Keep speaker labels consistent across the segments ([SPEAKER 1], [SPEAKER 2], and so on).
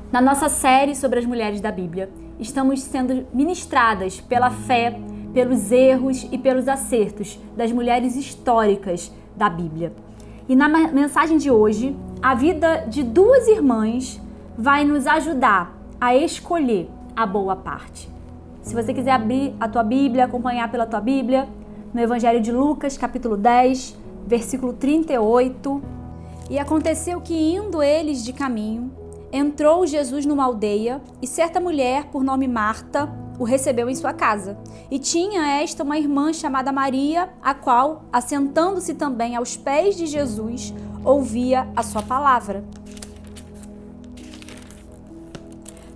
[SPEAKER 1] Na nossa série sobre as mulheres da Bíblia, estamos sendo ministradas pela fé, pelos erros e pelos acertos das mulheres históricas da Bíblia. E na mensagem de hoje, a vida de duas irmãs vai nos ajudar a escolher a boa parte. Se você quiser abrir a tua Bíblia, acompanhar pela tua Bíblia, no Evangelho de Lucas, capítulo 10, versículo 38. E aconteceu que, indo eles de caminho, entrou Jesus numa aldeia, e certa mulher, por nome Marta, o recebeu em sua casa. E tinha esta uma irmã chamada Maria, a qual, assentando-se também aos pés de Jesus, ouvia a sua palavra.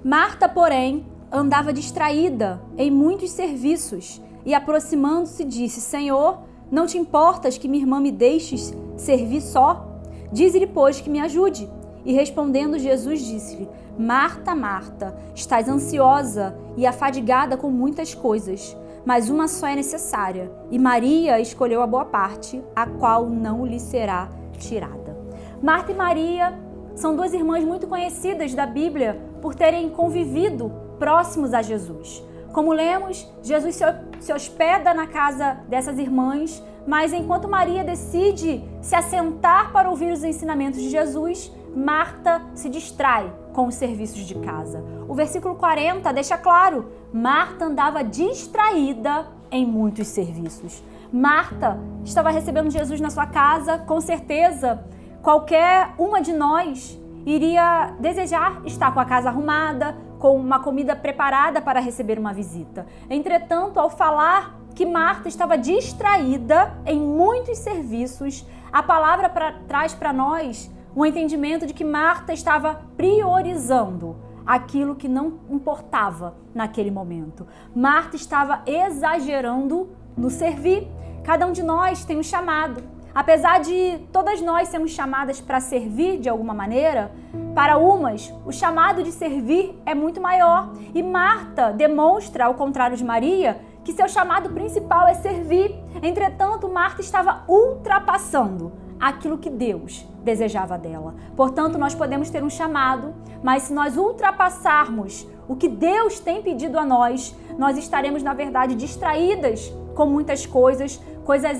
[SPEAKER 1] Marta, porém, andava distraída em muitos serviços, e aproximando-se disse: Senhor, não te importas que minha irmã me deixes servir só? Dize-lhe, pois, que me ajude. E respondendo Jesus disse-lhe: Marta, Marta, estás ansiosa e afadigada com muitas coisas, mas uma só é necessária, e Maria escolheu a boa parte, a qual não lhe será tirada. Marta e Maria são duas irmãs muito conhecidas da Bíblia por terem convivido próximos a Jesus. Como lemos, Jesus se hospeda na casa dessas irmãs, mas enquanto Maria decide se assentar para ouvir os ensinamentos de Jesus, Marta se distrai com os serviços de casa. O versículo 40 deixa claro: Marta andava distraída em muitos serviços. Marta estava recebendo Jesus na sua casa. Com certeza, qualquer uma de nós iria desejar estar com a casa arrumada, com uma comida preparada para receber uma visita. Entretanto, ao falar que Marta estava distraída em muitos serviços, a palavra traz para nós um entendimento de que Marta estava priorizando aquilo que não importava naquele momento. Marta estava exagerando no servir. Cada um de nós tem um chamado. Apesar de todas nós sermos chamadas para servir de alguma maneira, para umas, o chamado de servir é muito maior. E Marta demonstra, ao contrário de Maria, que seu chamado principal é servir. Entretanto, Marta estava ultrapassando aquilo que Deus desejava dela. Portanto, nós podemos ter um chamado, mas se nós ultrapassarmos o que Deus tem pedido a nós, nós estaremos, na verdade, distraídas com muitas coisas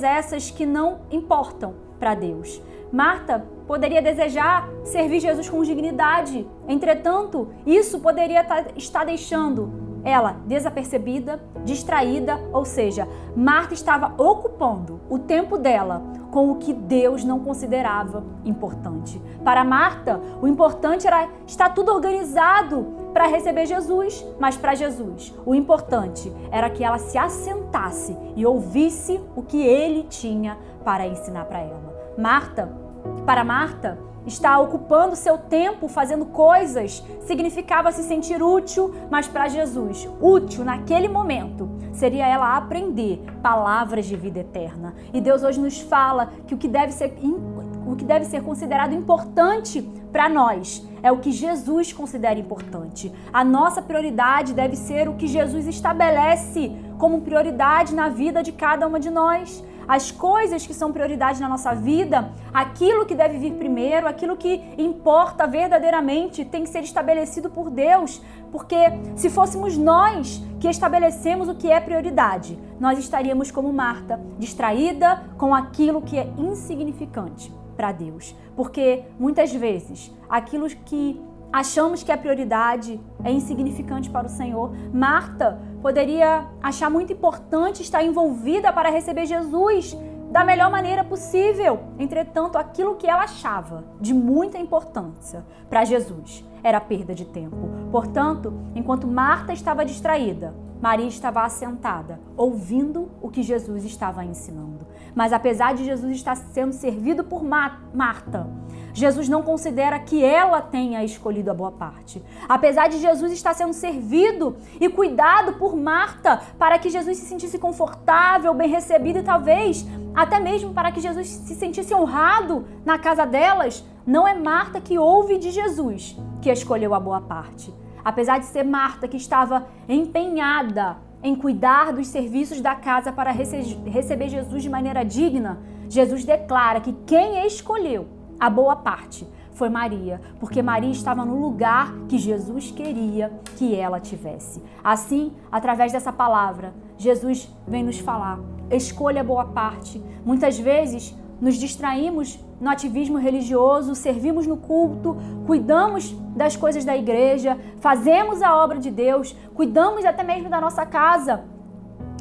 [SPEAKER 1] essas que não importam para Deus. Marta poderia desejar servir Jesus com dignidade, entretanto, isso poderia estar deixando ela desapercebida, distraída, ou seja, Marta estava ocupando o tempo dela com o que Deus não considerava importante. Para Marta, o importante era estar tudo organizado para receber Jesus, mas para Jesus, o importante era que ela se assentasse e ouvisse o que ele tinha para ensinar para ela. Para Marta, estar ocupando seu tempo fazendo coisas significava se sentir útil, mas para Jesus, útil naquele momento seria ela aprender palavras de vida eterna. E Deus hoje nos fala que o que deve ser considerado importante para nós é o que Jesus considera importante. A nossa prioridade deve ser o que Jesus estabelece como prioridade na vida de cada uma de nós. As coisas que são prioridade na nossa vida, aquilo que deve vir primeiro, aquilo que importa verdadeiramente tem que ser estabelecido por Deus, porque se fôssemos nós que estabelecemos o que é prioridade, nós estaríamos como Marta, distraída com aquilo que é insignificante para Deus. Porque muitas vezes aquilo que achamos que é prioridade é insignificante para o Senhor. Marta poderia achar muito importante estar envolvida para receber Jesus da melhor maneira possível. Entretanto, aquilo que ela achava de muita importância para Jesus era perda de tempo. Portanto, enquanto Marta estava distraída, Maria estava assentada, ouvindo o que Jesus estava ensinando. Mas apesar de Jesus estar sendo servido por Marta, Jesus não considera que ela tenha escolhido a boa parte. Apesar de Jesus estar sendo servido e cuidado por Marta para que Jesus se sentisse confortável, bem recebido e talvez até mesmo para que Jesus se sentisse honrado na casa delas, não é Marta que ouve de Jesus que escolheu a boa parte. Apesar de ser Marta que estava empenhada em cuidar dos serviços da casa para receber Jesus de maneira digna, Jesus declara que quem escolheu a boa parte foi Maria, porque Maria estava no lugar que Jesus queria que ela tivesse. Assim, através dessa palavra, Jesus vem nos falar: escolha a boa parte. Muitas vezes nos distraímos no ativismo religioso, servimos no culto, cuidamos das coisas da igreja, fazemos a obra de Deus, cuidamos até mesmo da nossa casa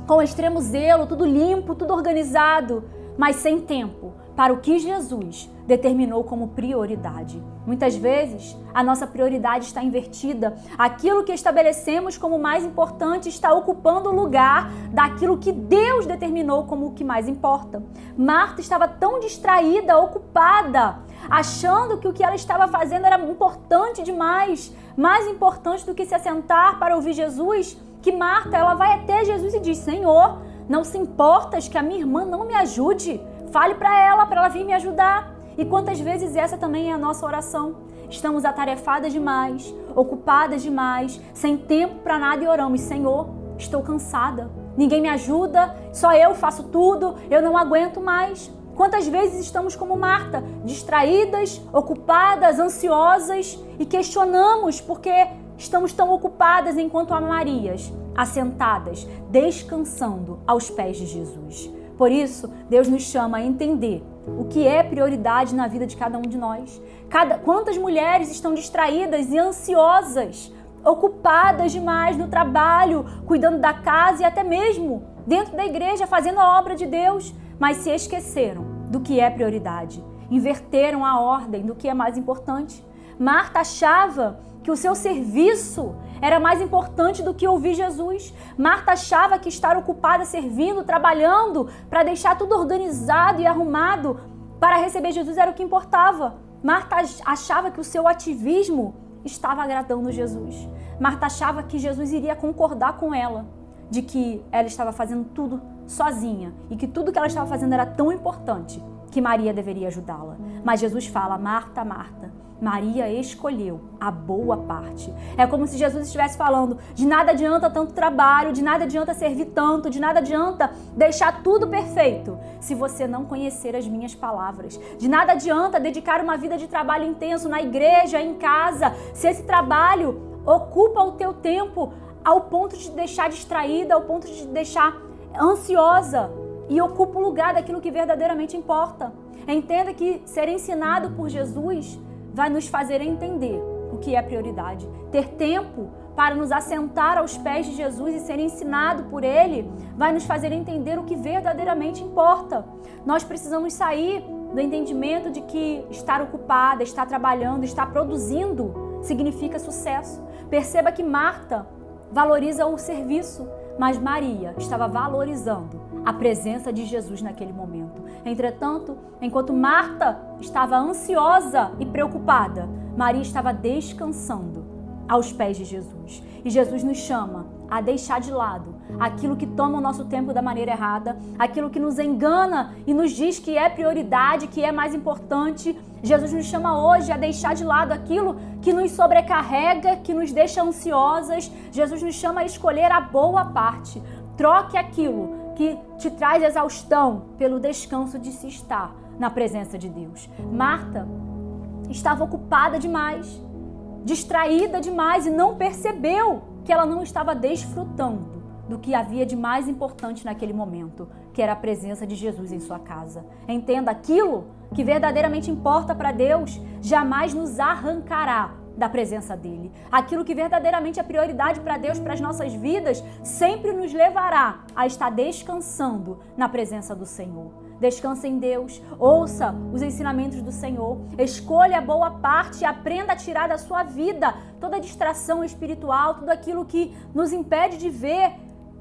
[SPEAKER 1] com extremo zelo, tudo limpo, tudo organizado, mas sem tempo para o que Jesus determinou como prioridade. Muitas vezes, a nossa prioridade está invertida. Aquilo que estabelecemos como mais importante está ocupando o lugar daquilo que Deus determinou como o que mais importa. Marta estava tão distraída, ocupada, achando que o que ela estava fazendo era importante demais, mais importante do que se assentar para ouvir Jesus, que Marta, ela vai até Jesus e diz: Senhor, não se importas que a minha irmã não me ajude? Fale para ela vir me ajudar. E quantas vezes essa também é a nossa oração? Estamos atarefadas demais, ocupadas demais, sem tempo para nada e oramos: Senhor, estou cansada, ninguém me ajuda, só eu faço tudo, eu não aguento mais. Quantas vezes estamos como Marta, distraídas, ocupadas, ansiosas e questionamos porque estamos tão ocupadas enquanto a Marias, assentadas, descansando aos pés de Jesus. Por isso, Deus nos chama a entender o que é prioridade na vida de cada um de nós. Quantas mulheres estão distraídas e ansiosas, ocupadas demais no trabalho, cuidando da casa e até mesmo dentro da igreja, fazendo a obra de Deus, mas se esqueceram do que é prioridade, inverteram a ordem do que é mais importante. Marta achava que o seu serviço era mais importante do que ouvir Jesus. Marta achava que estar ocupada servindo, trabalhando, para deixar tudo organizado e arrumado para receber Jesus era o que importava. Marta achava que o seu ativismo estava agradando Jesus. Marta achava que Jesus iria concordar com ela, de que ela estava fazendo tudo sozinha e que tudo que ela estava fazendo era tão importante que Maria deveria ajudá-la. Mas Jesus fala: Marta, Marta, Maria escolheu a boa parte. É como se Jesus estivesse falando: de nada adianta tanto trabalho, de nada adianta servir tanto, de nada adianta deixar tudo perfeito se você não conhecer as minhas palavras. De nada adianta dedicar uma vida de trabalho intenso na igreja, em casa, se esse trabalho ocupa o teu tempo ao ponto de te deixar distraída, ao ponto de te deixar ansiosa e ocupa o lugar daquilo que verdadeiramente importa. Entenda que ser ensinado por Jesus vai nos fazer entender o que é prioridade. Ter tempo para nos assentar aos pés de Jesus e ser ensinado por Ele vai nos fazer entender o que verdadeiramente importa. Nós precisamos sair do entendimento de que estar ocupada, estar trabalhando, estar produzindo significa sucesso. Perceba que Marta valoriza o serviço, mas Maria estava valorizando a presença de Jesus naquele momento. Entretanto, enquanto Marta estava ansiosa e preocupada, Maria estava descansando aos pés de Jesus. E Jesus nos chama a deixar de lado aquilo que toma o nosso tempo da maneira errada, aquilo que nos engana e nos diz que é prioridade, que é mais importante. Jesus nos chama hoje a deixar de lado aquilo que nos sobrecarrega, que nos deixa ansiosas. Jesus nos chama a escolher a boa parte. Troque aquilo que te traz exaustão pelo descanso de se estar na presença de Deus. Marta estava ocupada demais, distraída demais e não percebeu que ela não estava desfrutando do que havia de mais importante naquele momento, que era a presença de Jesus em sua casa. Entenda, aquilo que verdadeiramente importa para Deus jamais nos arrancará da presença dele. Aquilo que verdadeiramente é prioridade para Deus, para as nossas vidas, sempre nos levará a estar descansando na presença do Senhor. Descanse em Deus, ouça os ensinamentos do Senhor, escolha a boa parte e aprenda a tirar da sua vida toda a distração espiritual, tudo aquilo que nos impede de ver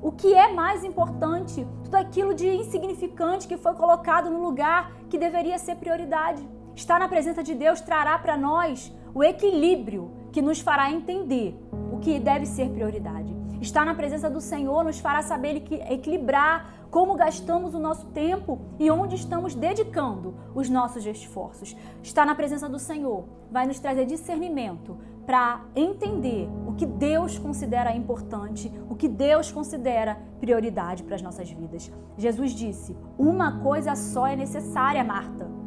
[SPEAKER 1] o que é mais importante, tudo aquilo de insignificante que foi colocado no lugar que deveria ser prioridade. Estar na presença de Deus trará para nós o equilíbrio que nos fará entender o que deve ser prioridade. Estar na presença do Senhor nos fará saber equilibrar como gastamos o nosso tempo e onde estamos dedicando os nossos esforços. Estar na presença do Senhor vai nos trazer discernimento para entender o que Deus considera importante, o que Deus considera prioridade para as nossas vidas. Jesus disse: uma coisa só é necessária, Marta.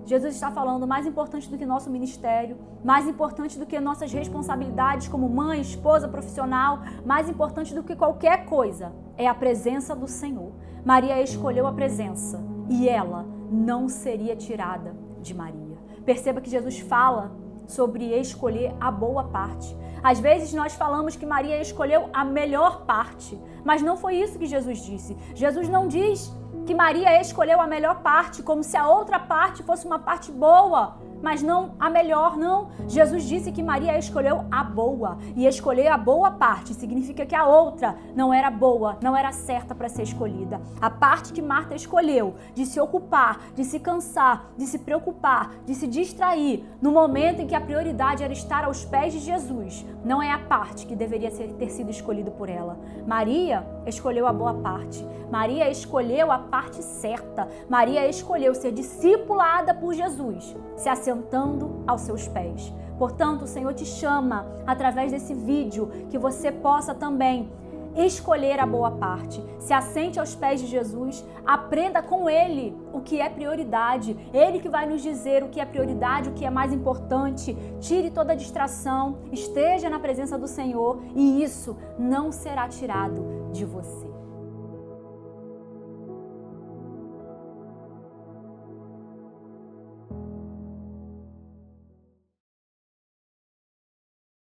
[SPEAKER 1] Jesus está falando, mais importante do que nosso ministério, mais importante do que nossas responsabilidades como mãe, esposa, profissional, mais importante do que qualquer coisa, é a presença do Senhor. Maria escolheu a presença e ela não seria tirada de Maria. Perceba que Jesus fala sobre escolher a boa parte. Às vezes nós falamos que Maria escolheu a melhor parte, mas não foi isso que Jesus disse. Jesus não diz que Maria escolheu a melhor parte, como se a outra parte fosse uma parte boa, mas não a melhor, não. Jesus disse que Maria escolheu a boa, e escolher a boa parte significa que a outra não era boa, não era certa para ser escolhida. A parte que Marta escolheu, de se ocupar, de se cansar, de se preocupar, de se distrair, no momento em que a prioridade era estar aos pés de Jesus, não é a parte que deveria ter sido escolhida por ela. Maria escolheu a boa parte. Maria escolheu a parte certa. Maria escolheu ser discipulada por Jesus, se assentando aos seus pés. Portanto, o Senhor te chama, através desse vídeo, que você possa também escolher a boa parte. Se assente aos pés de Jesus, aprenda com Ele o que é prioridade. Ele que vai nos dizer o que é prioridade, o que é mais importante. Tire toda distração, esteja na presença do Senhor e isso não será tirado de você.